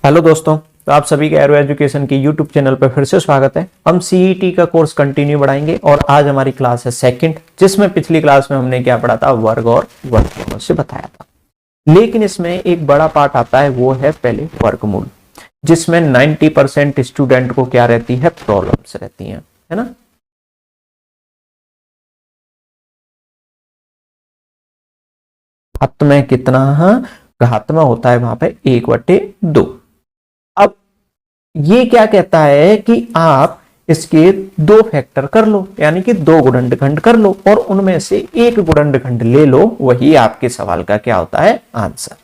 Hello दोस्तों, तो आप सभी के एरो एजुकेशन की यूट्यूब चैनल पर फिर से स्वागत है। हम सीईटी का कोर्स कंटिन्यू बढ़ाएंगे और आज हमारी क्लास है सेकंड, जिसमें पिछली क्लास में हमने क्या पढ़ा था, वर्ग और वर्गमूल से बताया था। लेकिन इसमें एक बड़ा पार्ट आता है, वो है पहले वर्गमूल, जिसमें 90% स्टूडेंट को क्या रहती है, प्रॉब्लम्स रहती हैं, है ना। घात में कितना, घात में होता है वहां पे 1/2। अब ये क्या कहता है कि आप इसके दो फैक्टर कर लो, यानी कि दो गुणनखंड कर लो और उनमें से एक गुणनखंड ले लो, वही आपके सवाल का क्या होता है, आंसर।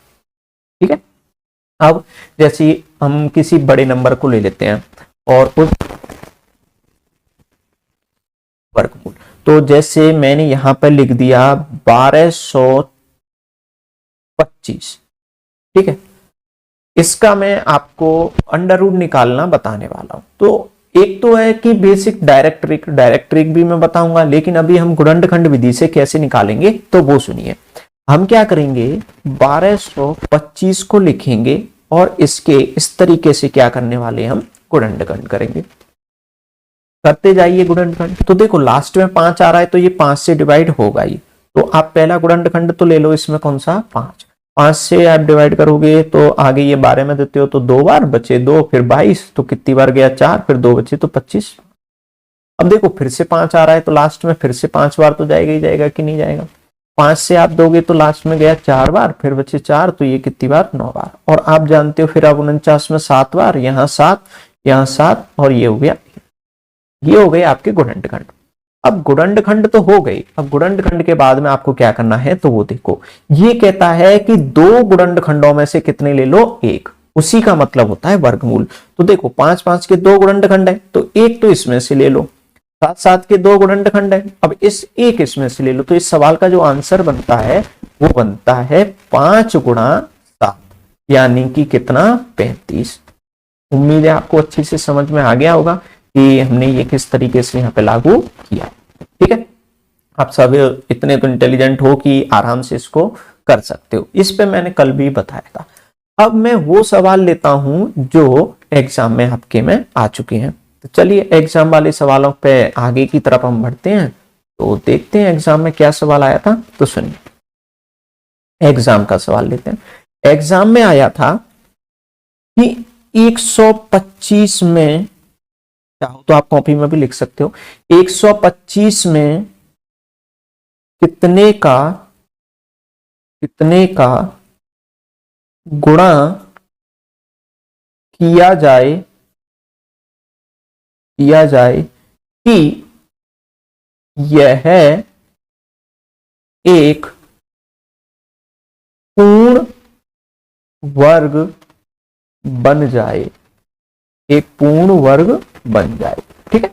ठीक है। अब जैसे हम किसी बड़े नंबर को ले लेते हैं और उस वर्गमूल, तो जैसे मैंने यहां पर लिख दिया 1225। ठीक है। इसका मैं आपको अंडर रूट निकालना बताने वाला हूं। तो एक तो है कि बेसिक डायरेक्ट ट्रिक भी मैं बताऊंगा, लेकिन अभी हम गुणनखंड विधि से कैसे निकालेंगे तो वो सुनिए। हम क्या करेंगे, 1225 को लिखेंगे और इसके इस तरीके से क्या करने वाले, हम गुणनखंड करेंगे। करते जाइए गुणनखंड। तो देखो लास्ट में 5 आ रहा है, तो ये 5 से डिवाइड होगा ही। तो आप पहला गुणनखंड तो ले लो, इसमें कौन सा, 5। 5 से आप डिवाइड करोगे तो आगे ये 12 में देते हो तो 2 बार बचे 2, फिर 22, तो कितनी बार गया 4, फिर 2 बचे तो 25। अब देखो फिर से 5 आ रहा है, तो लास्ट में फिर से 5 बार तो जाएगा ही जाएगा, कि नहीं जाएगा। 5 से आप दोगे तो लास्ट में गया 4 बार, फिर बचे 4, तो ये कितनी बार, 9 बार। और आप जानते हो फिर आप 49 में 7 बार, यहाँ 7, यहाँ 7, और ये हो गया, ये हो गए आपके गुणनखंड। अब गुणनखंड तो हो गई, अब गुणनखंड के बाद में आपको क्या करना है, तो वो देखो, ये कहता है कि दो गुणनखंडों में से कितने ले लो, एक। उसी का मतलब होता है वर्गमूल। तो देखो 5 5 के दो गुणनखंड है, तो एक तो इसमें से ले लो। 7 7 के दो गुणनखंड है, अब इस एक इसमें से ले लो। तो इस सवाल का जो आंसर बनता है वो बनता है 5 गुणा 7, यानी कि कितना, 35। उम्मीद है आपको अच्छी से समझ में आ गया होगा कि हमने ये किस तरीके से यहाँ पे लागू किया। ठीक है। आप सब इतने तो इंटेलिजेंट हो कि आराम से इसको कर सकते हो। इस पे मैंने कल भी बताया था। अब मैं वो सवाल लेता हूं जो एग्जाम में आपके में आ चुके हैं। तो चलिए एग्जाम वाले सवालों पे आगे की तरफ हम बढ़ते हैं। तो देखते हैं एग्जाम में क्या सवाल आया था। तो सुनिए, एग्जाम का सवाल लेते हैं। एग्जाम में आया था कि 125 में, चाहो तो आप कॉपी में भी लिख सकते हो, 125 में कितने का गुणा किया जाए कि यह एक पूर्ण वर्ग बन जाए, एक पूर्ण वर्ग बन जाए। ठीक है।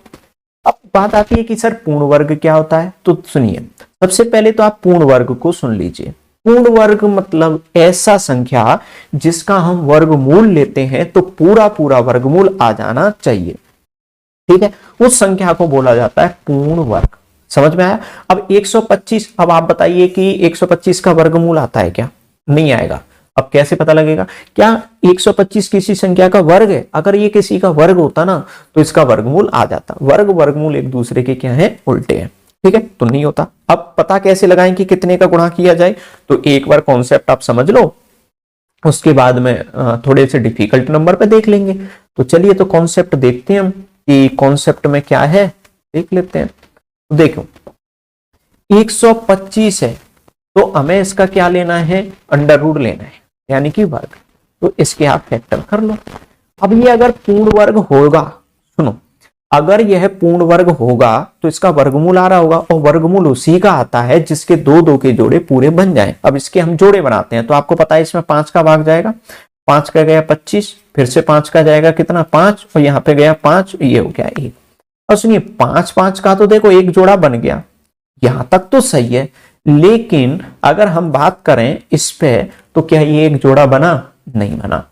अब बात आती है कि सर पूर्ण वर्ग क्या होता है। तो सुनिए, सबसे पहले तो आप पूर्ण वर्ग को सुन लीजिए। पूर्ण वर्ग मतलब ऐसा संख्या जिसका हम वर्गमूल लेते हैं तो पूरा पूरा वर्गमूल आ जाना चाहिए। ठीक है, उस संख्या को बोला जाता है पूर्ण वर्ग। समझ में आया। अब 125, अब आप बताइए कि 125 का वर्गमूल आता है क्या, नहीं आएगा। अब कैसे पता लगेगा, क्या 125 किसी संख्या का वर्ग है? अगर ये किसी का वर्ग होता ना तो इसका वर्गमूल आ जाता। वर्ग वर्गमूल एक दूसरे के क्या है, उल्टे हैं। ठीक है, तो नहीं होता। अब पता कैसे लगाएं कि कितने का गुणा किया जाए, तो एक बार कॉन्सेप्ट आप समझ लो, उसके बाद में थोड़े से डिफिकल्ट नंबर पे देख लेंगे। तो चलिए तो कॉन्सेप्ट देखते हैं हम कि कॉन्सेप्ट में क्या है, देख लेते हैं। तो देखो 125 है, तो हमें इसका क्या लेना है, अंडर रूट लेना है, यानी कि वर्ग। तो इसके आप फैक्टर कर लो। अब ये अगर पूर्ण वर्ग होगा, सुनो, अगर यह पूर्ण वर्ग होगा तो इसका वर्गमूल आ रहा होगा, और वर्गमूल उसी का आता है जिसके दो दो के जोड़े पूरे बन जाएं। अब इसके हम जोड़े बनाते हैं, तो आपको पता है इसमें 5 का भाग जाएगा, 5 का गया 25, फिर से 5 का जाएगा कितना, 5, और यहाँ पे गया 5, ये हो गया 1। और सुनिए 5 5 का तो देखो एक जोड़ा बन गया, यहां तक तो सही है। लेकिन अगर हम बात करें इस पे, तो क्या ये एक जोड़ा बना, नहीं बना।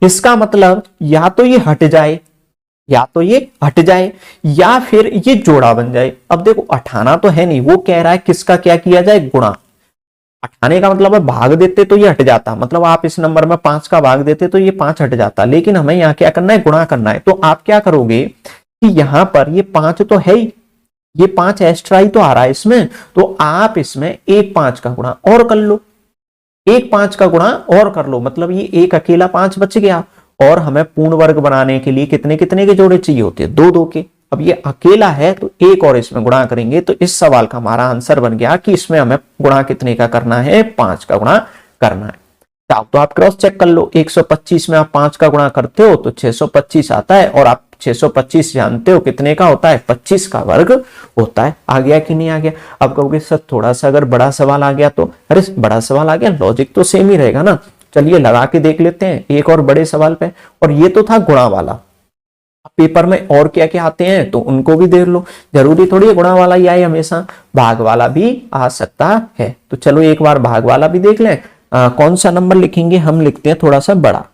इसका मतलब या तो ये हट जाए, या फिर ये जोड़ा बन जाए। अब देखो 18 तो है नहीं, वो कह रहा है किसका क्या किया जाए, गुणा। हटाने का मतलब है भाग देते तो ये हट जाता, मतलब आप इस नंबर में 5 का भाग देते तो ये 5 हट जाता, लेकिन हमें यहाँ क्या करना है, गुणा करना है। तो आप क्या करोगे कि यहाँ पर ये 5 तो है ही, ये 5 एक्स्ट्रा ही तो आ रहा है इसमें, तो आप इसमें एक 5 का गुणा और कर लो, एक 5 का गुणा और कर लो, मतलब ये एक अकेला 5 बच गया। और हमें पूर्ण वर्ग बनाने के लिए कितने कितने के जोड़े चाहिए होते हैं, दो दो के। अब ये अकेला है तो एक और इसमें गुणा करेंगे, तो इस सवाल का हमारा आंसर बन गया कि इसमें हमें गुणा कितने का करना है, 5 का गुणा करना है। तो आप क्रॉस चेक कर लो, 125 में आप 5 का गुणा करते हो तो 625 आता है, और आप 625 जानते हो कितने का होता है, 25 का वर्ग होता है। आ गया कि नहीं आ गया? अब कहोगे सर थोड़ा सा अगर बड़ा सवाल आ गया तो, अरे बड़ा सवाल आ गया, लॉजिक तो सेम ही रहेगा ना। चलिए लगा के देख लेते हैं एक और बड़े सवाल पे। और ये तो था गुणा वाला, पेपर में और क्या क्या आते हैं तो उनको भी देख लो, जरूरी थोड़ी है गुणा वाला ही आए हमेशा, भाग वाला भी आ सकता है। तो चलो एक बार भाग वाला भी देख लें। कौन सा नंबर लिखेंगे, हम लिखते हैं थोड़ा सा बड़ा।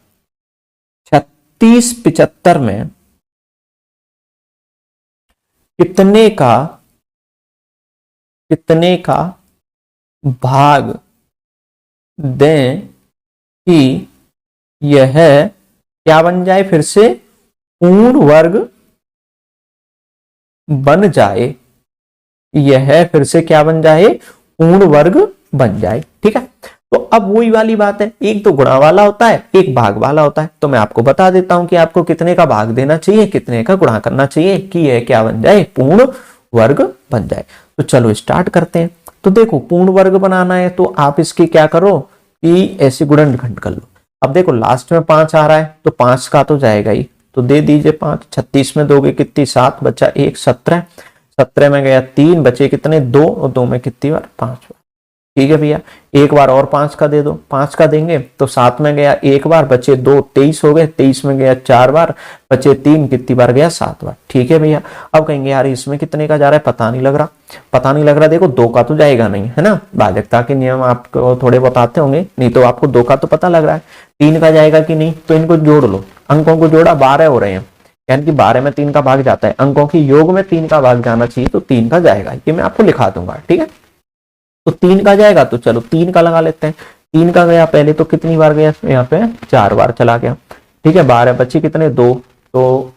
3675 में कितने का भाग दें कि यह क्या बन जाए, फिर से पूर्ण वर्ग बन जाए, यह फिर से क्या बन जाए, पूर्ण वर्ग बन जाए। ठीक है, तो अब वही वाली बात है, एक तो गुणा वाला होता है, एक भाग वाला होता है। तो मैं आपको बता देता हूं कि आपको कितने का भाग देना चाहिए, कितने का गुणा करना चाहिए कि यह क्या बन जाए, पूर्ण वर्ग बन जाए। तो चलो स्टार्ट करते हैं। तो देखो पूर्ण वर्ग बनाना है तो आप इसकी क्या करो कि ऐसे गुणनखंड कर लो। अब देखो लास्ट में 5 आ रहा है तो 5 का तो जाएगा ही, तो दे दीजिए 5। 36 में दोगे कितनी, 7 बचा 1, 17। 17 में गया 3, बचे कितने, 2, और 2 में कितनी बार, 5 बार। ठीक है भैया, एक बार और 5 का दे दो, 5 का देंगे तो 7 में गया 1 बार, बचे 2, 23 हो गए। 23 में गया 4 बार, बचे 3, कितनी बार गया, 7 बार। ठीक है भैया, अब कहेंगे यार इसमें कितने का जा रहा है, पता नहीं लग रहा, पता नहीं लग रहा। देखो 2 का तो जाएगा नहीं, है ना, भाजकता के नियम आपको थोड़े बताते होंगे, नहीं तो आपको 2 का तो पता लग रहा है। 3 का जाएगा कि नहीं, तो इनको जोड़ लो, अंकों को जोड़ा, 12 हो रहे हैं, यानी कि 12 में 3 का भाग जाता है, अंकों की योग में 3 का भाग जाना चाहिए, तो 3 का जाएगा, ये मैं आपको लिखा दूंगा। ठीक है, तो 3 का जाएगा, तो चलो 3 का लगा लेते हैं। 3 का गया पहले तो कितनी बार गया, यहाँ पे 4 बार चला गया। ठीक है, 12 बची कितने, 2, तो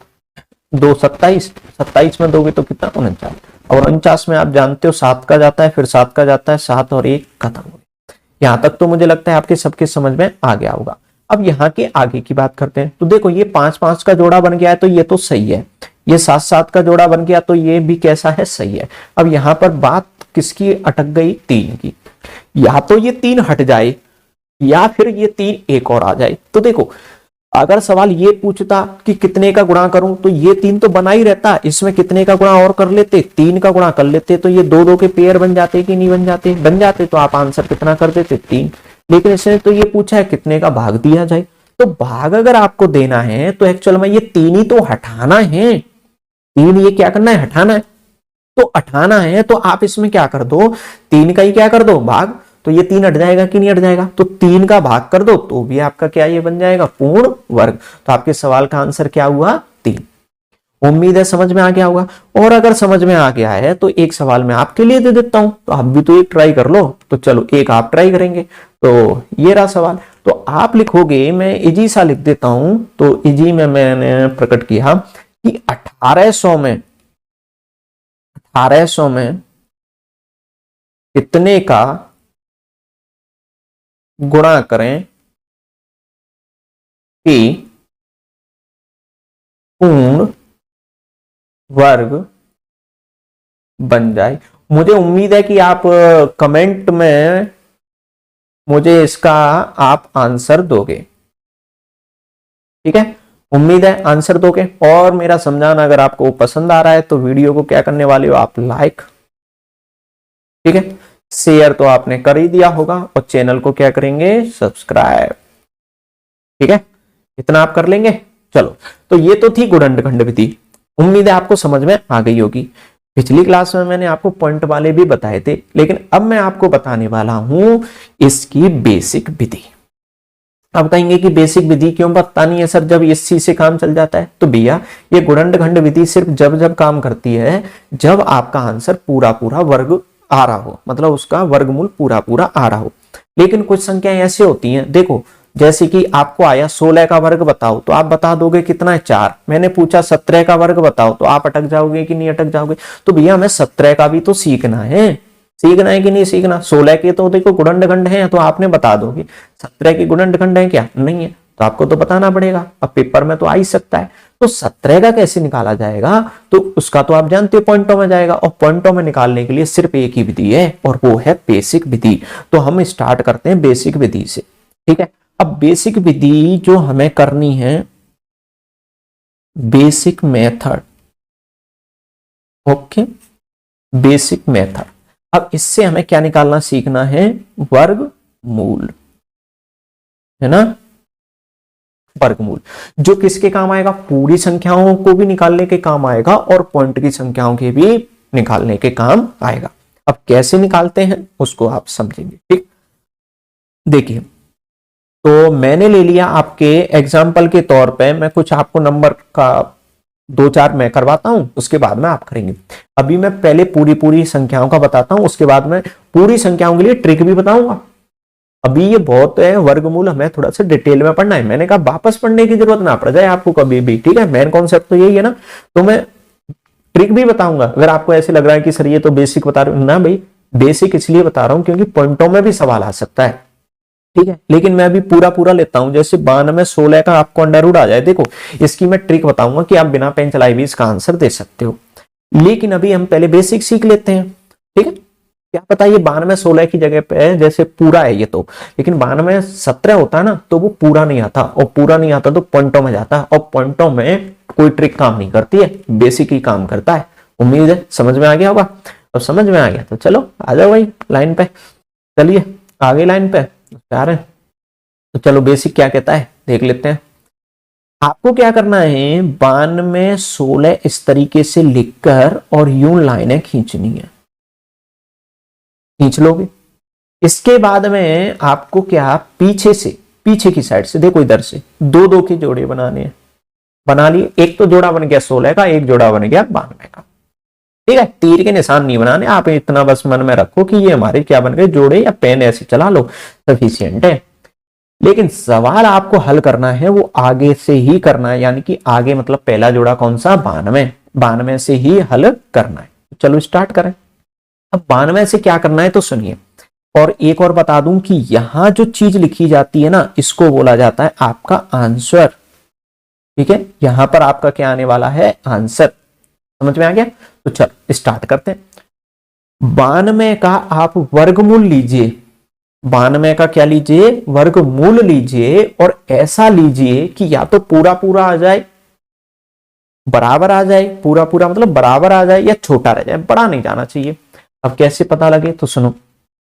2 27, 27 में दोगे तो कितना, 49, और 49 में आप जानते हो 7 का जाता है, फिर 7 का जाता है, 7 और 1 खत्म हो गया। यहाँ तक तो मुझे लगता है आपके सबके समझ में आ गया होगा। अब यहाँ के आगे की बात करते हैं। तो देखो ये 5-5 का जोड़ा बन गया है तो ये तो सही है, ये 7-7 का जोड़ा बन गया तो ये भी कैसा है, सही है। अब यहाँ पर बात किसकी अटक गई, 3 की। या तो ये 3 हट जाए या फिर ये 3 एक और आ जाए। तो देखो अगर सवाल ये पूछता कि कितने का गुणा करूं तो ये 3 तो बना ही रहता, इसमें कितने का गुणा और कर लेते, 3 का गुणा कर लेते, तो ये 2-2 के पेयर बन जाते कि नहीं बन जाते, बन जाते, तो आप आंसर कितना कर देते, 3। लेकिन इसने तो ये पूछा है कितने का भाग दिया जाए, तो भाग अगर आपको देना है तो एक्चुअल में ये 3 ही तो हटाना है, 3 ये क्या करना है, हटाना है। तो हटाना है तो आप इसमें क्या कर दो, 3 का ही क्या कर दो भाग, तो ये 3 हट जाएगा कि नहीं हट जाएगा, तो 3 का भाग कर दो तो भी आपका क्या ये बन जाएगा, पूर्ण वर्ग। तो आपके सवाल का आंसर क्या हुआ, 3। उम्मीद है समझ में आ गया होगा। और अगर समझ में आ गया है तो एक सवाल मैं आपके लिए दे देता हूं, तो आप भी तो एक ट्राई कर लो। तो चलो एक आप ट्राई करेंगे, तो ये रहा सवाल। तो आप लिखोगे, मैं इजी सा लिख देता हूं, तो इजी में मैंने प्रकट किया कि 1800 में कितने का गुणा करें कि पूर्ण वर्ग बन जाए। मुझे उम्मीद है कि आप कमेंट में मुझे इसका आप आंसर दोगे। ठीक है, उम्मीद है आंसर दोगे। और मेरा समझाना अगर आपको पसंद आ रहा है तो वीडियो को क्या करने वाले हो आप, लाइक, ठीक है, शेयर तो आपने कर ही दिया होगा, और चैनल को क्या करेंगे, सब्सक्राइब। ठीक है, इतना आप कर लेंगे। चलो, तो ये तो थी गुणनखंड विधि, उम्मीद है आपको समझ में आ गई होगी। पिछली क्लास में मैंने आपको पॉइंट वाले भी बताए थे, लेकिन अब मैं आपको बताने वाला हूं इसकी बेसिक विधि। अब कहेंगे कि बेसिक विधि क्यों पता नहीं है सर, जब इस चीज से काम चल जाता है। तो भैया ये गुणनखंड विधि सिर्फ जब जब काम करती है जब आपका आंसर पूरा पूरा वर्ग आ रहा हो, मतलब उसका वर्गमूल पूरा पूरा आ रहा हो। लेकिन कुछ संख्याएं ऐसे होती हैं, देखो जैसे कि आपको आया 16 का वर्ग बताओ, तो आप बता दोगे कितना है 4। मैंने पूछा 17 का वर्ग बताओ, तो आप अटक जाओगे कि नहीं अटक जाओगे। तो भैया हमें 17 का भी तो सीखना है, सीखना है कि नहीं सीखना। 16 के तो देखो गुणनखंड है, तो आपने बता दोगे। 17 के गुणनखंड है क्या, नहीं है, तो आपको तो बताना पड़ेगा। अब पेपर में तो आ ही सकता है। तो 17 का कैसे निकाला जाएगा, तो उसका तो आप जानते हो पॉइंटों में जाएगा, और पॉइंटों में निकालने के लिए सिर्फ एक ही विधि है, और वो है बेसिक विधि। तो हम स्टार्ट करते हैं बेसिक विधि से, ठीक है। अब बेसिक विधि जो हमें करनी है, basic method, okay, basic method. अब इससे हमें क्या निकालना सीखना है, वर्गमूल, है ना, वर्गमूल, जो किसके काम आएगा, पूरी संख्याओं को भी निकालने के काम आएगा और पॉइंट की संख्याओं के भी निकालने के काम आएगा। अब कैसे निकालते हैं उसको आप समझेंगे, ठीक। देखिए, तो मैंने ले लिया आपके एग्जाम्पल के तौर पे, मैं कुछ आपको नंबर का 2-4 मैं करवाता हूं, उसके बाद में आप करेंगे। अभी मैं पहले पूरी पूरी संख्याओं का बताता हूं, उसके बाद में पूरी संख्याओं के लिए ट्रिक भी बताऊंगा। अभी ये बहुत है, वर्गमूल हमें थोड़ा सा डिटेल में पढ़ना है। मैंने कहा वापस पढ़ने की जरूरत ना पड़ जाए आपको कभी भी, ठीक है। मेन कॉन्सेप्ट तो यही है ना। तो मैं ट्रिक भी बताऊंगा। अगर आपको ऐसे लग रहा है कि सर ये तो बेसिक बता रहे हो ना, भाई बेसिक इसलिए बता रहा हूं क्योंकि पॉइंटों में भी सवाल आ सकता है, ठीक है। लेकिन मैं अभी पूरा पूरा लेता हूं। जैसे 92 16 का आपको अंडर रूट आ जाए, देखो इसकी मैं ट्रिक बताऊंगा कि आप बिना पेन चलाए भी इसका आंसर दे सकते हो। लेकिन अभी हम पहले बेसिक सीख लेते हैं, ठीक है। क्या पता ये 92 16 की जगह पे जैसे पूरा है ये तो, लेकिन 92 17 होता है ना, तो वो पूरा नहीं आता, और पूरा नहीं आता तो पॉइंटों में जाता है, और पॉइंटों में कोई ट्रिक काम नहीं करती है, बेसिक ही काम करता है। उम्मीद है समझ में आ गया होगा। अब समझ में आ गया तो चलो आ जाओ भाई लाइन पे, चलिए आगे लाइन पे आ रहे हैं। तो चलो बेसिक क्या कहता है देख लेते हैं। आपको क्या करना है, 92 16 इस तरीके से लिखकर और यूं लाइनें खींचनी है, खींच लोगे। इसके बाद में आपको क्या पीछे से, पीछे की साइड से देखो इधर से 2-2 के जोड़े बनाने हैं, बना लिए। एक तो जोड़ा बन गया 16 का, एक जोड़ा बन गया 92 का, ठीक है। तीर के निशान नहीं बनाने, आप इतना बस मन में रखो कि ये हमारे क्या बन गए जोड़े, या पेन ऐसे चला लो सफिशियंट है। लेकिन सवाल आपको हल करना है वो आगे से ही करना है, यानी कि आगे मतलब पहला जोड़ा कौन सा, 92, 92 से ही हल करना है। चलो स्टार्ट करें। अब 92 से क्या करना है तो सुनिए, और एक और बता दूं कि यहां जो चीज लिखी जाती है ना, इसको बोला जाता है आपका आंसर, ठीक है। यहां पर आपका क्या आने वाला है, आंसर। समझ में आ गया। तो चलो स्टार्ट करते हैं। 92 का आप वर्गमूल लीजिए, 92 का क्या लीजिए, वर्गमूल लीजिए, और ऐसा लीजिए कि या तो पूरा पूरा आ जाए, बराबर आ जाए, पूरा पूरा मतलब बराबर आ जाए, या छोटा रह जाए, बड़ा नहीं जाना चाहिए। अब कैसे पता लगे तो सुनो,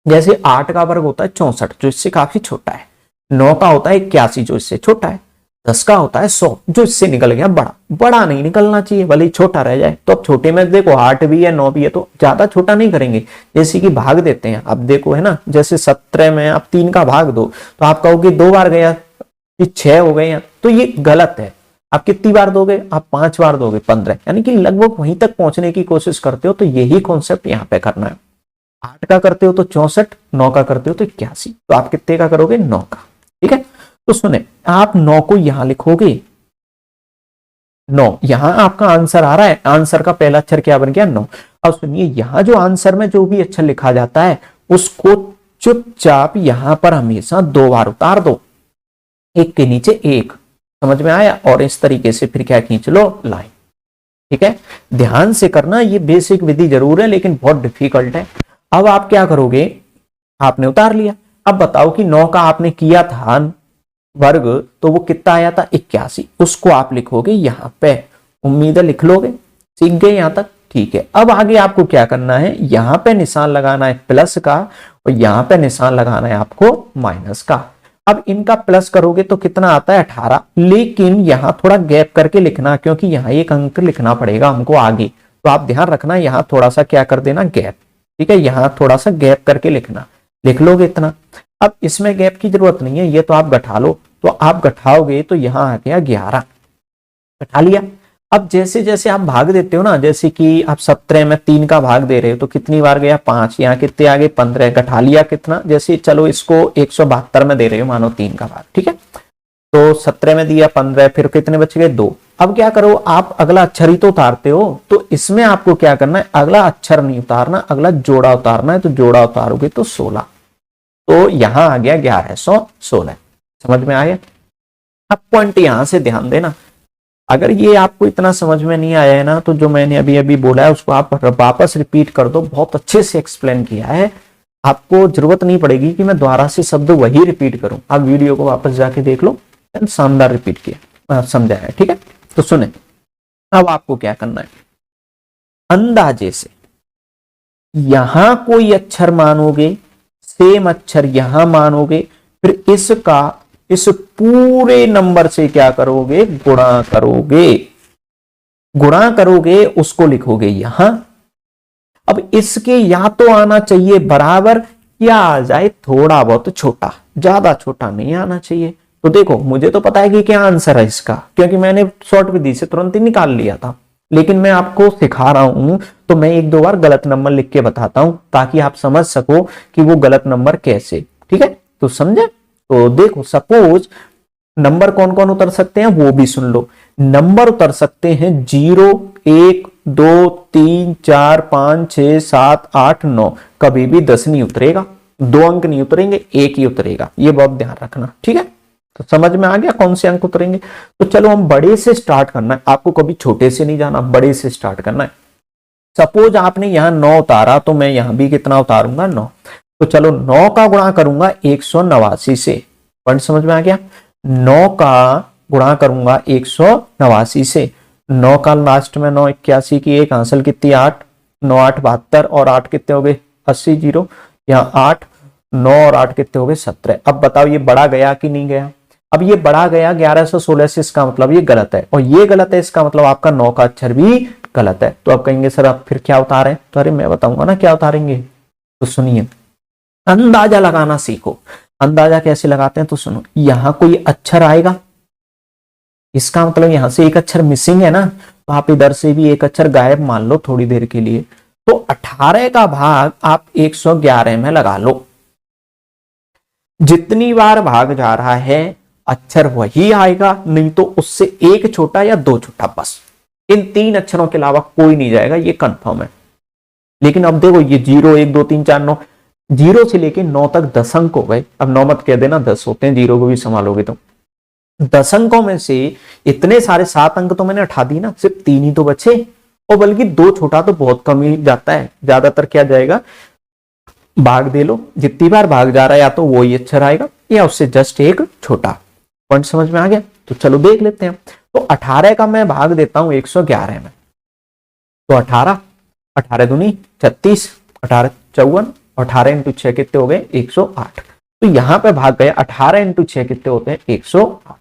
जैसे 8 का वर्ग होता है 64 जो इससे काफी छोटा है, 9 का होता है 81 जो इससे छोटा है, 10 का होता है 100 जो इससे निकल गया बड़ा, बड़ा नहीं निकलना चाहिए, भले ही छोटा रह जाए। तो अब छोटे में देखो 8 भी है 9 भी है, तो ज्यादा छोटा नहीं करेंगे, जैसे कि भाग देते हैं। अब देखो है ना, जैसे 17 में आप 3 का भाग दो, तो आप कहोगे 2 बार गया, 6 हो गए, तो ये गलत है। आप कितनी बार दोगे, आप 5 बार दोगे, 15, यानी कि लगभग वहीं तक पहुंचने की कोशिश करते हो। तो यही कॉन्सेप्ट यहाँ पे करना है। 8 का करते हो तो 64, 9 का करते हो तो 81, तो आप कितने का करोगे, 9 का, ठीक है। तो सुने, आप 9 को यहां लिखोगे, 9 यहां आपका आंसर आ रहा है, आंसर का पहला अक्षर क्या बन गया, 9। अब सुनिए, यहां जो आंसर में जो भी अक्षर लिखा जाता है उसको चुपचाप यहां पर हमेशा 2 बार उतार दो, एक के नीचे एक। समझ में आया। और इस तरीके से फिर क्या खींच लो, लाइन, ठीक है। ध्यान से करना, ये बेसिक विधि जरूर है लेकिन बहुत डिफिकल्ट है। अब आप क्या करोगे, आपने उतार लिया। अब बताओ कि 9 का आपने किया था वर्ग, तो वो कितना आया था, 81, उसको आप लिखोगे यहां पे। उम्मीद है लिख लोगे, सीख गए यहां तक, ठीक है। अब आगे आपको क्या करना है, यहां पे निशान लगाना है प्लस का, और यहां पे निशान लगाना है आपको माइनस का। अब इनका प्लस करोगे तो कितना आता है, 18, लेकिन यहां थोड़ा गैप करके लिखना, क्योंकि यहां एक अंक लिखना पड़ेगा हमको आगे। तो आप ध्यान रखना, यहां थोड़ा सा क्या कर देना, गैप, ठीक है। यहां थोड़ा सा गैप करके लिखना, लिख लोगे इतना। अब इसमें गैप की जरूरत नहीं है, ये तो आप घटा लो, तो आप घटाओगे तो यहां आ गया 11, घटा लिया। अब जैसे जैसे आप भाग देते हो ना, जैसे कि आप 17 में 3 का भाग दे रहे हो तो कितनी बार गया 5, यहाँ कितने आगे 15, घटा लिया कितना, जैसे चलो इसको 172 में दे रहे हो मानो 3 का भाग, ठीक है। तो 17 में दिया 15, फिर कितने बच गए 2। अब क्या करो, आप अगला अक्षर ही तो उतारते हो, तो इसमें आपको क्या करना है, अगला अक्षर नहीं उतारना, अगला जोड़ा उतारना है। तो जोड़ा उतारोगे तो 16, तो यहां आ गया 1116। समझ में आ गया। अब पॉइंट यहां से ध्यान देना, अगर ये आपको इतना समझ में नहीं आया है ना, तो जो मैंने अभी अभी बोला है उसको आप वापस रिपीट कर दो, बहुत अच्छे से एक्सप्लेन किया है। आपको जरूरत नहीं पड़ेगी कि मैं दोबारा से शब्द वही रिपीट करूं, आप वीडियो को वापस जाके देख लो, शानदार रिपीट किया, समझा है, ठीक है। तो सुने, अब आपको क्या करना है, अंदाजे से यहां कोई अक्षर मानोगे, सेम अक्षर यहां मानोगे, फिर इसका इस पूरे नंबर से क्या करोगे, गुणा करोगे। गुणा करोगे उसको लिखोगे यहां। अब इसके या तो आना चाहिए बराबर, या आ जाए थोड़ा बहुत छोटा, ज्यादा छोटा नहीं आना चाहिए। तो देखो, मुझे तो पता है कि क्या आंसर है इसका, क्योंकि मैंने शॉर्ट विधि से तुरंत ही निकाल लिया था, लेकिन मैं आपको सिखा रहा हूं तो मैं एक दो बार गलत नंबर लिख के बताता हूं, ताकि आप समझ सको कि वो गलत नंबर कैसे, ठीक है। तो समझे। तो देखो, सपोज नंबर कौन कौन उतर सकते हैं वो भी सुन लो। नंबर उतर सकते हैं 0, 1, 2, 3, 4, 5, 6, 7, 8, 9। कभी भी 10 नहीं उतरेगा, 2 अंक नहीं उतरेंगे, 1 ही उतरेगा, ये बहुत ध्यान रखना, ठीक है। तो समझ में आ गया कौन से अंक उतरेंगे। तो चलो हम बड़े से स्टार्ट करना है, आपको कभी छोटे से नहीं जाना, बड़े से स्टार्ट करना है। सपोज आपने यहां 9 उतारा, तो मैं यहां भी कितना उतारूंगा 9। तो चलो 9 का गुणा करूंगा 189 से। पॉइंट समझ में आ गया। 9 का गुणा करूंगा 189 से। 9 का लास्ट में 9, 81 की एक हासिल कितनी 8, 9 8 72, और 8 कितने हो गए 80, 0 यहाँ 8, 9 और 8 कितने हो गए 17। अब बताओ ये बड़ा गया कि नहीं गया। अब ये बड़ा गया 1116 से, इसका मतलब ये गलत है, और ये गलत है, इसका मतलब आपका 9 का अक्षर भी गलत है। तो अब कहेंगे सर आप फिर क्या उतारें, तो अरे मैं बताऊंगा ना क्या उतारेंगे। तो सुनिए, अंदाजा लगाना सीखो। अंदाजा कैसे लगाते हैं तो सुनो, यहां कोई अक्षर आएगा, इसका मतलब यहां से एक अक्षर मिसिंग है ना, तो आप इधर से भी एक अक्षर गायब मान लो थोड़ी देर के लिए। तो 18 का भाग आप 111 में लगा लो। जितनी बार भाग जा रहा है अक्षर वही आएगा, नहीं तो उससे एक छोटा या 2 छोटा, बस इन 3 अक्षरों के अलावा कोई नहीं जाएगा, ये कंफर्म है। लेकिन अब देखो, ये 0, 1, 2, 3, 4, 9, 0 से लेके 9 तक 10 अंक हो गए। अब 9 मत कह देना, 10 होते हैं, 0 को भी संभालोगे तो 10 अंकों में से इतने सारे 7 अंक तो मैंने उठा दी ना, सिर्फ 3 ही तो बचे, और बल्कि 2 छोटा तो बहुत कम ही जाता है। ज्यादातर क्या जाएगा, भाग दे लो, जितनी बार भाग जा रहा है या तो वो ही अक्षर आएगा या उससे जस्ट एक छोटा। पॉइंट समझ में आ गया। तो चलो देख लेते हैं। तो 18 का मैं भाग देता हूं 111 में। तो 18, 18 दूनी 36, 18 54, 18 इंटू 6 कितने हो गए 108। तो यहां पे भाग गए 18 इंटू 6 कितने होते हैं 108।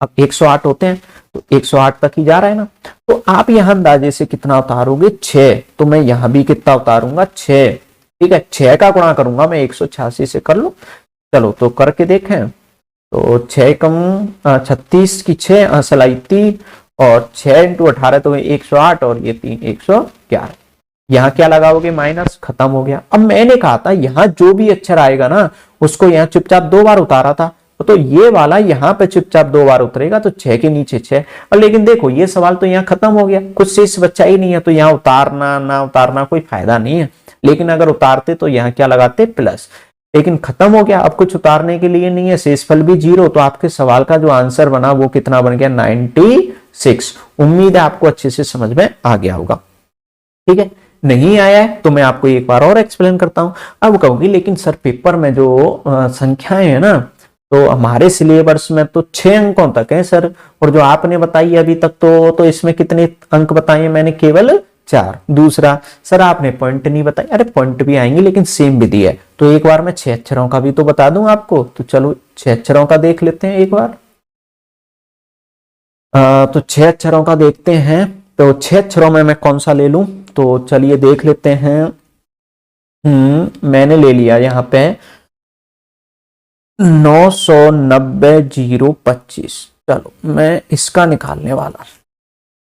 अब 108 होते हैं तो 108 तक ही जा रहा है ना। तो आप यहां अंदाजे से कितना उतारोगे 6, तो मैं यहां भी कितना उतारूंगा 6, ठीक है। 6 का गुणा करूंगा मैं 186 से, कर लो। चलो तो करके देखें। तो 6 कम 36 की 6 सलाई 3, और 6 इंटू 18 तो 108, और ये 3 111। यहाँ क्या लगाओगे माइनस, खत्म हो गया। अब मैंने कहा था यहाँ जो भी अक्षर आएगा ना उसको यहाँ चुपचाप 2 बार उतारा था, तो ये वाला यहाँ पे चुपचाप 2 बार उतरेगा, तो 6 के नीचे 6। और लेकिन देखो ये सवाल तो यहाँ खत्म हो गया, कुछ शेष बच्चा ही नहीं है, तो यहाँ उतारना ना उतारना कोई फायदा नहीं है। लेकिन अगर उतारते तो यहाँ क्या लगाते प्लस, लेकिन खत्म हो गया, अब कुछ उतारने के लिए नहीं है, शेषफल भी 0। तो आपके सवाल का जो आंसर बना वो कितना बन गया 96। उम्मीद है आपको अच्छे से समझ में आ गया होगा, ठीक है। नहीं आया है तो मैं आपको एक बार और एक्सप्लेन करता हूं। अब कहोगी लेकिन सर पेपर में जो संख्याएं है ना, तो हमारे सिलेबस में तो 6 अंकों तक है सर, और जो आपने बताई अभी तक तो इसमें कितने अंक बताए मैंने, केवल 4। दूसरा सर आपने पॉइंट नहीं बताई, अरे पॉइंट भी आएंगे लेकिन सेम विधि है। तो एक बार मैं 6 अक्षरों का भी तो बता दूं आपको, तो चलो 6 अक्षरों का देख लेते हैं एक बार। तो 6 अक्षरों का देखते हैं। तो 6 अक्षरों में मैं कौन सा ले लूं, तो चलिए देख लेते हैं। मैंने ले लिया यहाँ पे 990 025। चलो मैं इसका निकालने वाला।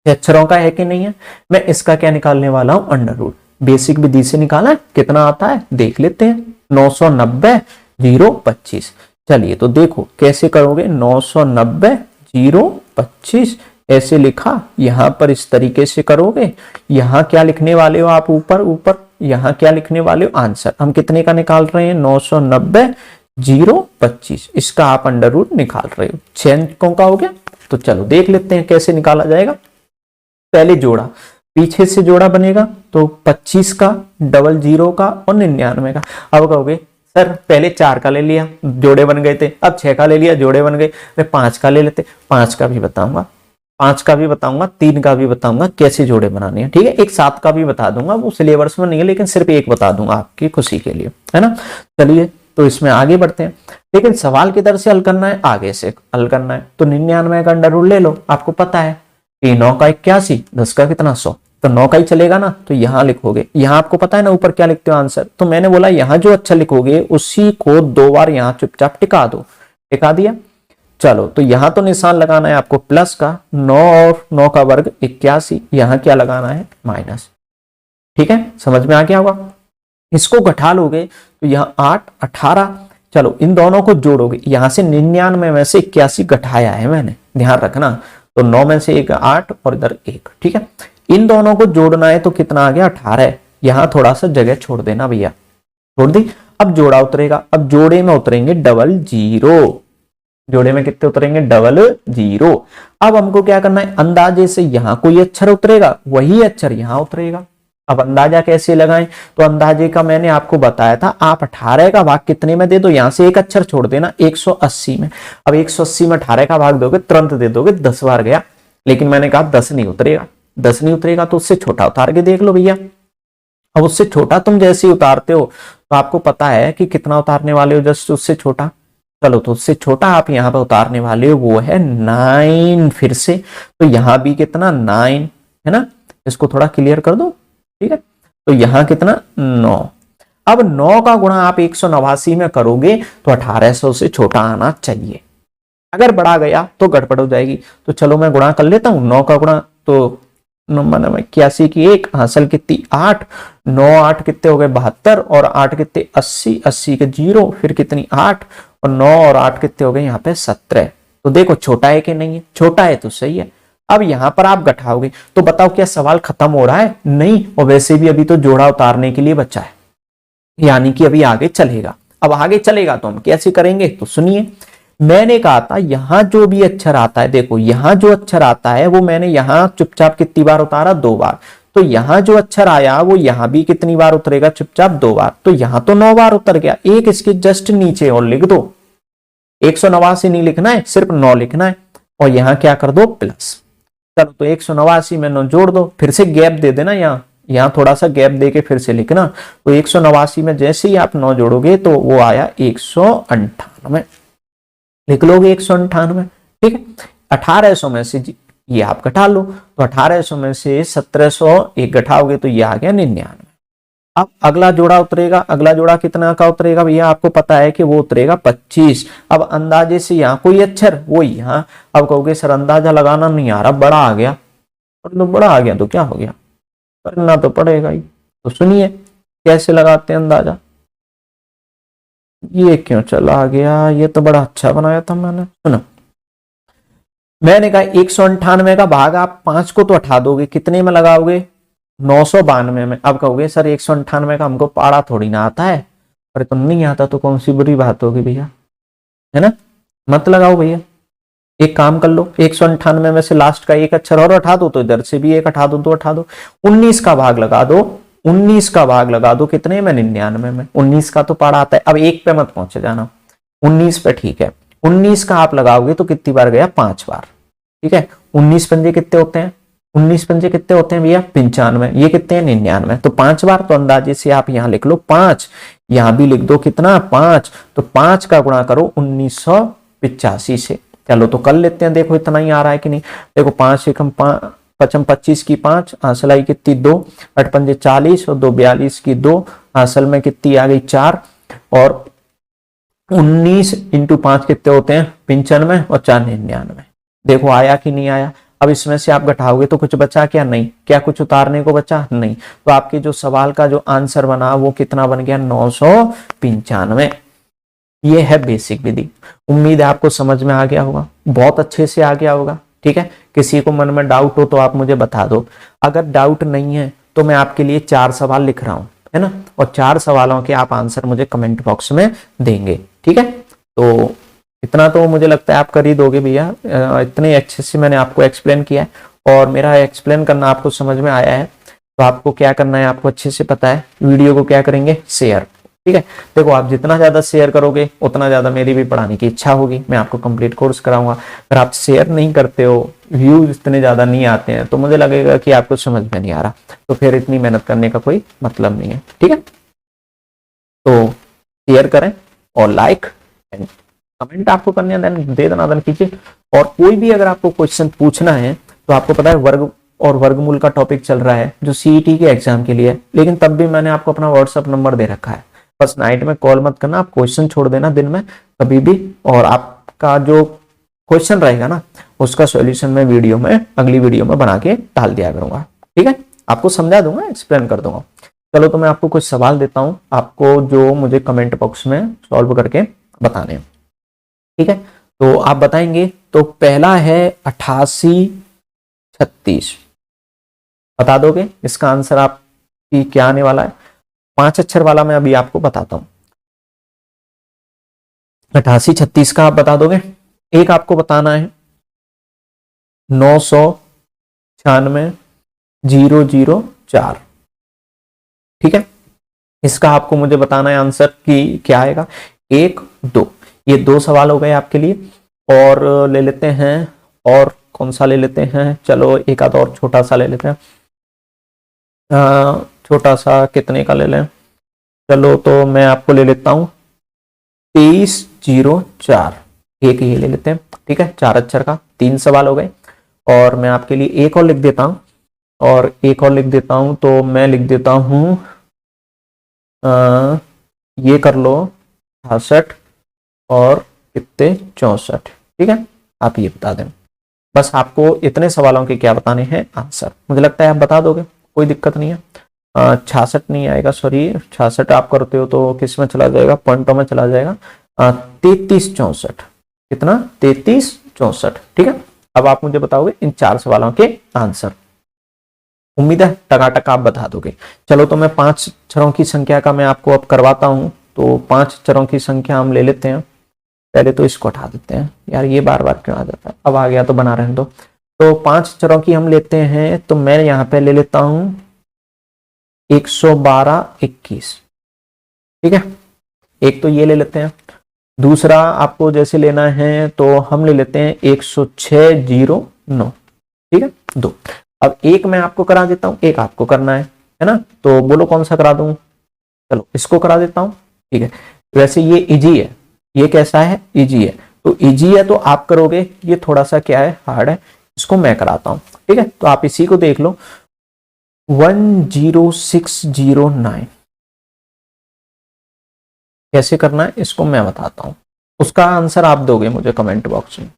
ये अक्षरों का है कि नहीं है। मैं इसका क्या निकालने वाला हूं, अंडर रूट। बेसिक विधि से निकाला, कितना आता है देख लेते हैं। 990 0 25। चलिए तो देखो कैसे करोगे, 990 0 25 ऐसे लिखा, यहां पर इस तरीके से करोगे। यहां क्या लिखने वाले हो आप, ऊपर ऊपर यहां क्या लिखने वाले हो, आंसर। हम कितने का निकाल रहे हैं, 990 0 25। इसका आप अंडर रूट निकाल रहे हो। 6 अंकों का हो गया। तो चलो देख लेते हैं कैसे निकाला जाएगा। पहले जोड़ा, पीछे से जोड़ा बनेगा तो 25 का, डबल 0 का और 99 का। अब कहोगे सर पहले 4 का ले लिया, जोड़े बन गए थे, अब 6 का ले लिया, जोड़े बन गए, 5 का ले लेते। 5 का भी बताऊंगा, 5 का भी बताऊंगा, 3 का भी बताऊंगा कैसे जोड़े बनाने हैं, ठीक है। एक 7 का भी बता दूंगा, वो सिलेबस में नहीं है, लेकिन सिर्फ एक बता दूंगा आपकी खुशी के लिए, है ना। चलिए तो इसमें आगे बढ़ते हैं, लेकिन सवाल किधर से हल करना है, आगे से हल करना है। तो 99 का अंडर रूट ले लो, आपको पता है 9 का 81, 10 का कितना 100, तो 9 का ही चलेगा ना। तो यहां लिखोगे, यहां आपको पता है ना ऊपर क्या लिखते हो आंसर। तो मैंने बोला यहां जो अच्छा लिखोगे उसी को 2 बार यहां चुपचाप टिका दो। टिका दिया, चलो तो यहां तो निशान लगाना है आपको प्लस का, 9 और 9 का वर्ग 81, यहां क्या लगाना है माइनस, ठीक है, समझ में आ गया होगा। इसको घटा लोगे तो यहाँ 8 18, चलो इन दोनों को जोड़ोगे, यहां से 99 में से 81 घटाया है मैंने, ध्यान रखना। तो 9 में से 1 8 और इधर 1, ठीक है। इन दोनों को जोड़ना है तो कितना आ गया 18। यहां थोड़ा सा जगह छोड़ देना भैया, छोड़ दी। अब जोड़ा उतरेगा, अब जोड़े में उतरेंगे डबल 0, जोड़े में कितने उतरेंगे डबल 0। अब हमको क्या करना है, अंदाजे से यहां कोई अक्षर उतरेगा, वही अक्षर यहां उतरेगा। अब अंदाजा कैसे लगाएं, तो अंदाजे का मैंने आपको बताया था, आप 18 का भाग कितने में दे दो, यहां से एक अक्षर छोड़ देना 180 में। अब 180 में 18 का भाग दोगे, तुरंत दे दोगे, 10 बार गया। लेकिन मैंने कहा 10 नहीं उतरेगा, 10 नहीं उतरेगा तो उससे छोटा उतार के देख लो भैया। अब उससे छोटा तुम जैसे ही उतारते हो तो आपको पता है कि कितना उतारने वाले हो, जस्ट उससे छोटा। चलो तो उससे छोटा आप यहाँ पे उतारने वाले हो, वो है 9 फिर से। तो यहां भी कितना 9 है ना, इसको थोड़ा क्लियर कर दो, ठीक है। तो यहां कितना 9। अब 9 का गुणा आप 189 में करोगे तो 1800 से छोटा आना चाहिए। अगर बड़ा गया तो गड़बड़ हो जाएगी। तो चलो मैं गुणा कर लेता हूं, 9 का गुणा तो 81 की 1 हासिल कितनी 8, 9 8 कितने हो गए 72 और 8 कितने 80, 80 के 0 फिर कितनी 8 और 9 और 8 कितने हो गए यहाँ पे 17। तो देखो छोटा है कि नहीं है, छोटा है तो सही है। अब यहां पर आप घटाओगे तो बताओ क्या सवाल खत्म हो रहा है, नहीं। और वैसे भी अभी तो जोड़ा उतारने के लिए बचा है, यानी कि अभी आगे चलेगा। अब आगे चलेगा तो हम कैसे करेंगे, तो सुनिए। मैंने कहा था यहां जो भी अक्षर आता है, देखो यहां जो अक्षर आता है वो मैंने यहां चुपचाप कितनी बार उतारा 2 बार। तो यहां जो अक्षर आया वो यहां भी कितनी बार उतरेगा चुपचाप 2 बार। तो यहां तो 9 बार उतर गया, एक इसके जस्ट नीचे और लिख दो। 189 नहीं लिखना है, सिर्फ 9 लिखना है और यहां क्या कर दो प्लस। चलो तो 189 में 9 जोड़ दो, फिर से गैप दे देना, यहां थोड़ा सा गैप दे के फिर से लिखना। तो 189 में जैसे ही आप 9 जोड़ोगे तो वो आया 198, लिख लोगे 198, ठीक है। 1800 में से ये आप घटा लो, तो 1800 में से 1701 घटाओगे तो ये आ गया 99। अब अगला जोड़ा उतरेगा, अगला जोड़ा कितना का उतरेगा भैया, आपको पता है कि वो उतरेगा 25। अब अंदाजे से यहाँ कोई अक्षर वो यहाँ, अब कहोगे सर अंदाजा लगाना नहीं आ रहा, बड़ा आ गया। और तो बड़ा आ गया तो क्या हो गया, करना तो पड़ेगा ही। तो सुनिए कैसे लगाते हैं अंदाजा। ये क्यों चला गया, ये तो बड़ा अच्छा बनाया था मैंने, सुनो। मैंने कहा 198 का भाग आप 5 को तो हटा दोगे, कितने में लगाओगे 992 में। अब कहोगे सर 198 का हमको पाड़ा थोड़ी ना आता है, अरे तुम नहीं आता तो कौन सी बुरी बात होगी भैया, है ना। मत लगाओ भैया, एक काम कर लो, 198 में से लास्ट का एक अक्षर और हटा दो, तो इधर से भी एक हटा दो, 2 हटा दो। 19 का भाग लगा दो, 19 का भाग लगा दो कितने में 99 में। 19 का तो पाड़ा आता है, अब 1 पे मत पहुंचे जाना, 19 पे ठीक है। 19 का आप लगाओगे तो कितनी बार गया 5 बार, ठीक है। 19 पंजे कितने होते हैं, 19 पंजे कितने होते हैं भैया 95, ये कितने हैं 99, तो 5 बार। तो अंदाजे से आप यहां लिख लो 5, यहां भी लिख दो कितना 5। तो 5 का गुणा करो 1985 से। चलो तो कर लेते हैं, देखो इतना ही आ रहा है कि नहीं। देखो 5 एकम 5 25 की 5 हासिल आई कितनी 2, 8 पंजे 40 और 2 42 की 2 हासिल में कितनी आ गई 4 और 19 इंटू 5 कितने होते हैं 95 और 4 99। देखो आया कि नहीं आया। अब इसमें से आप घटाओगे तो कुछ बचा क्या? नहीं। क्या कुछ उतारने को बचा? नहीं। तो आपके जो सवाल का जो आंसर बना वो कितना बन गया? 995। ये है बेसिक विधि। उम्मीद है आपको समझ में आ गया होगा, बहुत अच्छे से आ गया होगा। ठीक है, किसी को मन में डाउट हो तो आप मुझे बता दो। अगर डाउट नहीं है तो मैं आपके लिए 4 सवाल लिख रहा हूं, है ना, और 4 सवालों के आप आंसर मुझे कमेंट बॉक्स में देंगे। ठीक है, तो इतना तो मुझे लगता है आप कर ही दोगे भैया। इतने अच्छे से मैंने आपको एक्सप्लेन किया है और मेरा एक्सप्लेन करना आपको समझ में आया है। तो आपको क्या करना है, आपको अच्छे से पता है। वीडियो को क्या करेंगे? शेयर। ठीक है, देखो आप जितना ज्यादा शेयर करोगे उतना ज्यादा मेरी भी पढ़ाने की इच्छा होगी, मैं आपको कंप्लीट कोर्स कराऊंगा। अगर आप शेयर नहीं करते हो, व्यूज इतने ज्यादा नहीं आते हैं, तो मुझे लगेगा कि आपको समझ में नहीं आ रहा, तो फिर इतनी मेहनत करने का कोई मतलब नहीं है। ठीक है, तो शेयर करें और लाइक एंड कमेंट आपको करने दे दनादन कीजिए। और कोई भी अगर आपको क्वेश्चन पूछना है तो आपको पता है वर्ग और वर्गमूल का टॉपिक चल रहा है जो सीईटी के एग्जाम के लिए, लेकिन तब भी मैंने आपको अपना व्हाट्सएप नंबर दे रखा है। बस नाइट में कॉल मत करना, आप क्वेश्चन छोड़ देना दिन में कभी भी, और आपका जो क्वेश्चन रहेगा ना उसका सॉल्यूशन मैं वीडियो में, अगली वीडियो में बना के डाल दिया करूंगा। ठीक है, आपको समझा दूंगा, एक्सप्लेन कर दूंगा। चलो तो मैं आपको कुछ सवाल देता हूं आपको, जो मुझे कमेंट बॉक्स में सॉल्व करके बताने हैं। ठीक है, तो आप बताएंगे। तो पहला है 88 36, बता दोगे इसका आंसर आपकी क्या आने वाला है? 5 अक्षर वाला मैं अभी आपको बताता हूं। 88 36 का आप बता दोगे? एक आपको बताना है 996 004। ठीक है, इसका आपको मुझे बताना है आंसर कि क्या आएगा। 1 2, ये 2 सवाल हो गए आपके लिए। और ले लेते हैं, और कौन सा ले लेते हैं? चलो एक आध और छोटा सा ले लेते हैं। छोटा सा कितने का ले लें? चलो तो मैं आपको ले लेता हूं 2304, एक ये ले लेते हैं। ठीक है, 4 अक्षर का 3 सवाल हो गए। और मैं आपके लिए एक और लिख देता हूं, और एक और लिख देता हूं, तो मैं लिख देता हूं ये कर लो 68 और कितने 64। ठीक है, आप ये बता दें। बस आपको इतने सवालों के क्या बताने हैं आंसर, मुझे लगता है आप बता दोगे, कोई दिक्कत नहीं है। 66 नहीं आएगा, सॉरी 66 आप करते हो तो किस में चला जाएगा? पॉइंटों में चला जाएगा। 33 64, कितना? 33 64। ठीक है, अब आप मुझे बताओगे इन 4 सवालों के आंसर। उम्मीद है टकाटक आप बता दोगे। चलो तो मैं 5 अक्षरों की संख्या का मैं आपको अब करवाता हूं। तो 5 अक्षरों की संख्या हम ले लेते हैं। पहले तो इसको हटा देते हैं यार, ये बार बार क्यों आ जाता है? अब आ गया तो बना रहने दो। तो 5 अक्षरों की हम लेते हैं, तो मैं यहां पे ले लेता हूं 112 21। ठीक है, एक तो ये ले लेते हैं। दूसरा आपको जैसे लेना है तो हम ले लेते हैं 106 09। ठीक है, 2। अब एक मैं आपको करा देता हूं, एक आपको करना है ना? तो बोलो कौन सा करा दूं? चलो इसको करा देता हूं। ठीक है, वैसे ये इजी है, ये कैसा है? इजी है। तो इजी है तो आप करोगे, ये थोड़ा सा क्या है? हार्ड है। इसको मैं कराता हूं। ठीक है, तो आप इसी को देख लो 10609। कैसे करना है इसको मैं बताता हूं, उसका आंसर आप दोगे मुझे कमेंट बॉक्स में।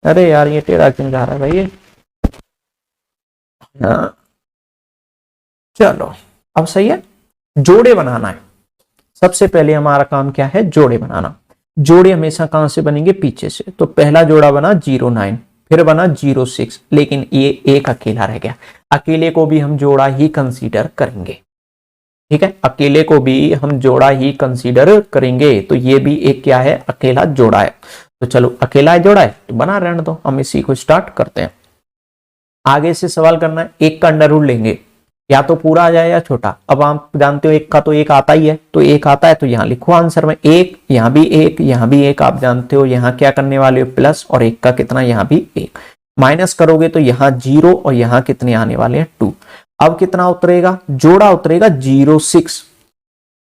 अरे यार ये टेढ़ा क्यों जा रहा है भाई ये? हाँ चलो अब सही है। जोड़े बनाना है। सबसे पहले हमारा काम क्या है? जोड़े बनाना। जोड़े हमेशा कहां से बनेंगे? पीछे से। तो पहला जोड़ा बना 09, फिर बना 06, लेकिन ये एक अकेला रह गया। अकेले को भी हम जोड़ा ही कंसीडर करेंगे। ठीक है, अकेले को भी हम जोड़ा ही कंसीडर करेंगे। तो ये भी एक क्या है? अकेला जोड़ा है। तो चलो अकेला जोड़ा है तो बना रहने दो, हम इसी को स्टार्ट करते हैं। आगे से सवाल करना है, एक का अंडर रूट लेंगे, या तो पूरा आ जाए या छोटा। अब आप जानते हो एक का तो एक आता ही है, तो एक आता है तो यहां लिखो आंसर में एक, यहां भी एक, यहां भी एक। आप जानते हो यहां क्या करने वाले हो? प्लस, और एक का कितना? यहां भी एक। माइनस करोगे तो यहां 0 और यहां कितने आने वाले हैं? 2। अब कितना उतरेगा? जोड़ा उतरेगा 06।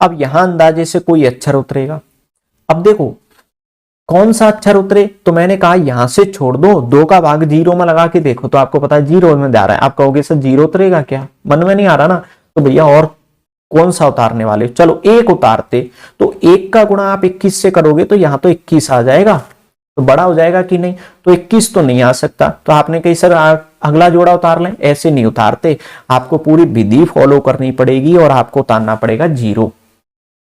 अब यहां अंदाजे से कोई अक्षर उतरेगा। अब देखो कौन सा अक्षर उतरे, तो मैंने कहा यहां से छोड़ दो, 2 का भाग 0 में लगा के देखो तो आपको पता है 0 में जा रहा है। आप कहोगे सर 0 उतरेगा क्या? मन में नहीं आ रहा ना, तो भैया और कौन सा उतारने वाले? चलो एक उतारते, तो 1 का गुणा आप 21 से करोगे तो यहां तो 21 आ जाएगा। तो बड़ा हो जाएगा कि नहीं, तो 21 तो नहीं आ सकता। तो आपने कही सर अगला जोड़ा उतार लें, ऐसे नहीं उतारते, आपको पूरी विधि फॉलो करनी पड़ेगी और आपको उतारना पड़ेगा 0।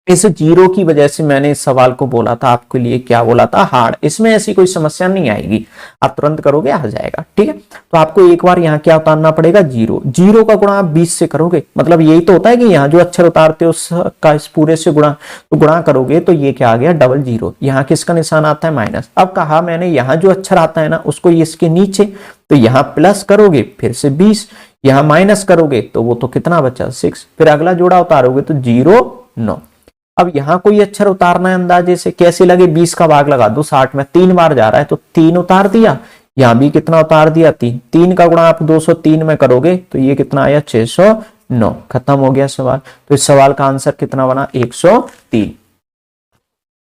इस 0 की वजह से मैंने इस सवाल को बोला था आपके लिए, क्या बोला था, हार्ड। इसमें ऐसी कोई समस्या नहीं आएगी, आप तुरंत करोगे आ जाएगा, ठीक है। तो आपको एक बार यहाँ क्या उतारना पड़ेगा 0। 0 का गुणा आप 20 से करोगे, मतलब यही तो होता है कि यहाँ जो अक्षर उतारते हो उसका इस पूरे से गुणा, तो गुणा करोगे तो ये क्या आ गया डबल 0। यहाँ किसका निशान आता है माइनस। अब कहा मैंने यहाँ जो अक्षर आता है ना उसको इसके नीचे, तो यहाँ प्लस करोगे फिर से 20, यहाँ माइनस करोगे तो वो तो कितना बचा 6, फिर अगला जोड़ा उतारोगे तो 0 9। अब यहाँ कोई अक्षर उतारना है अंदाजे से, कैसे लगे 20 का भाग लगा दो 60 में, 3 बार जा रहा है तो 3 उतार दिया, यहाँ भी कितना उतार दिया 3। 3 का गुणा आप 203 में करोगे तो ये कितना आया 609। खत्म हो गया सवाल। तो इस सवाल का आंसर कितना बना 103।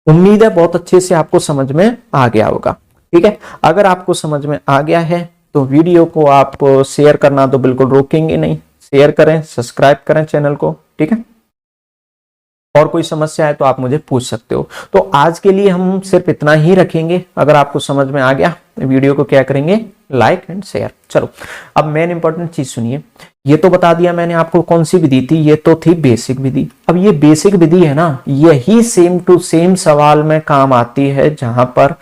उम्मीद है बहुत अच्छे से आपको समझ में आ गया होगा, ठीक है। अगर आपको समझ में आ गया है तो वीडियो को आप शेयर करना तो बिल्कुल रोकेंगे नहीं, शेयर करें, सब्सक्राइब करें चैनल को, ठीक है। और कोई समस्या है तो आप मुझे पूछ सकते हो। तो आज के लिए हम सिर्फ इतना ही रखेंगे। अगर आपको समझ में आ गया वीडियो को क्या करेंगे लाइक एंड शेयर। चलो अब मेन इंपॉर्टेंट चीज सुनिए, ये तो बता दिया मैंने आपको कौन सी विधि थी, ये तो थी बेसिक विधि। अब ये बेसिक विधि है ना, यही सेम टू सेम सवाल में काम आती है, जहां पर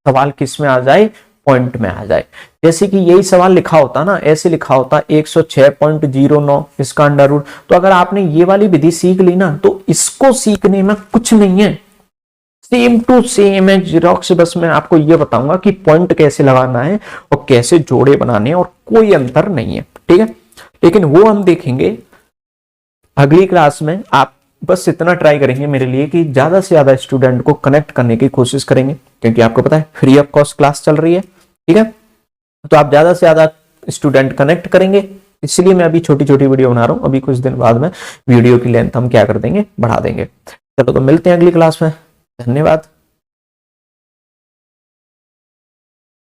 सवाल किस में आ जाए पॉइंट में आ जाए। जैसे कि यही सवाल लिखा होता ना, ऐसे लिखा होता 106.09 इसका अंडर रूट। तो अगर आपने ये वाली विधि सीख ली ना तो इसको सीखने में कुछ नहीं है, सेम टू सेम है जेरॉक्स। बस मैं आपको ये बताऊंगा कि पॉइंट कैसे लगाना है और कैसे जोड़े बनाने हैं, और कोई अंतर नहीं है, ठीक है। लेकिन वो हम देखेंगे अगली क्लास में। आप बस इतना ट्राई करेंगे मेरे लिए कि ज्यादा से ज्यादा स्टूडेंट को कनेक्ट करने की कोशिश करेंगे, क्योंकि आपको पता है फ्री ऑफ कॉस्ट क्लास चल रही है, ठीक है। तो आप ज्यादा से ज्यादा स्टूडेंट कनेक्ट करेंगे, इसलिए मैं अभी छोटी छोटी वीडियो बना रहा हूं। अभी कुछ दिन बाद में वीडियो की लेंथ हम क्या कर देंगे बढ़ा देंगे। चलो तो मिलते हैं अगली क्लास में, धन्यवाद।